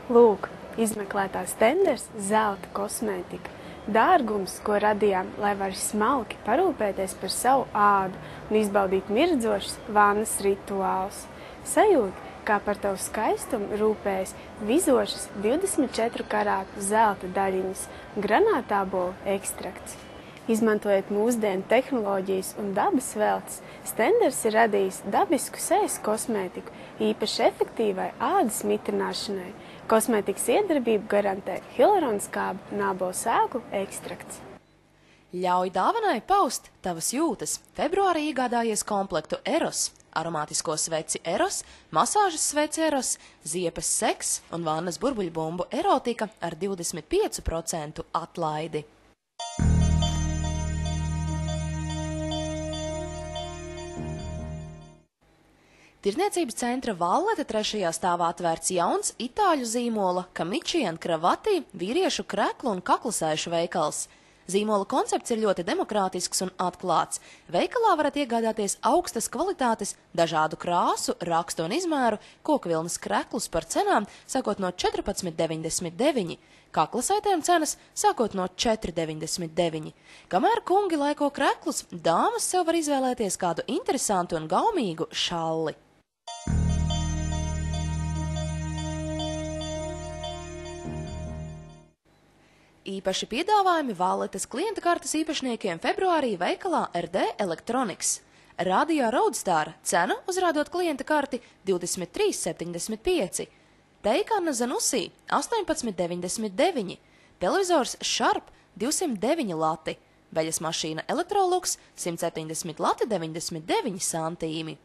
Lūk, izmeklētās tenders zelta kosmētika. Dārgums, ko radījām, lai var smalki parūpēties par savu ādu un izbaudīt mirdzošus vannas rituālus. Sajūta, kā par tavu skaistumu rūpējas vizošas 24 karātu zelta daļiņas un granātābolu ekstrakts. Izmantojot mūsdienu tehnoloģijas un dabas veltes, Stenders ir radījis dabisku sejas kosmētiku, īpaši efektīvai ādas mitrināšanai. Kosmētikas iedarbību garantē hialuronskābu un ābolu sēklu ekstrakts. Ļauj dāvanai paust tavas jūtas. Februārī iegādājies komplektu Eros, aromātisko sveci Eros, masāžas sveci Eros, ziepes seks un vannas burbuļbumbu erotika ar 25% atlaidi. Tirdzniecības centra Vallete 3. stāvā atvērts jauns itāļu zīmola Camici & Cravati vīriešu kreklu un kaklasēšu veikals. Zīmola koncepts ir ļoti demokrātisks un atklāts. Veikalā varat iegādāties augstas kvalitātes, dažādu krāsu, rakstu un izmēru kokvilnas kreklus par cenām sākot no 14,99, kaklasētiem cenas sākot no 4,99. Kamēr kungi laiko kreklus, dāmas sev var izvēlēties kādu interesantu un gaumīgu šalli. Īpaši piedāvājumi Valletes klienta kartes īpašniekiem februārī veikalā RD Electronics. Radio Roadstar cena, uzrādot klienta karti, 23,75. Teikanna Zanusī 18,99. Televizors Sharp 209 lati. Veļas mašīna Electrolux 170 lati 99 santīmi.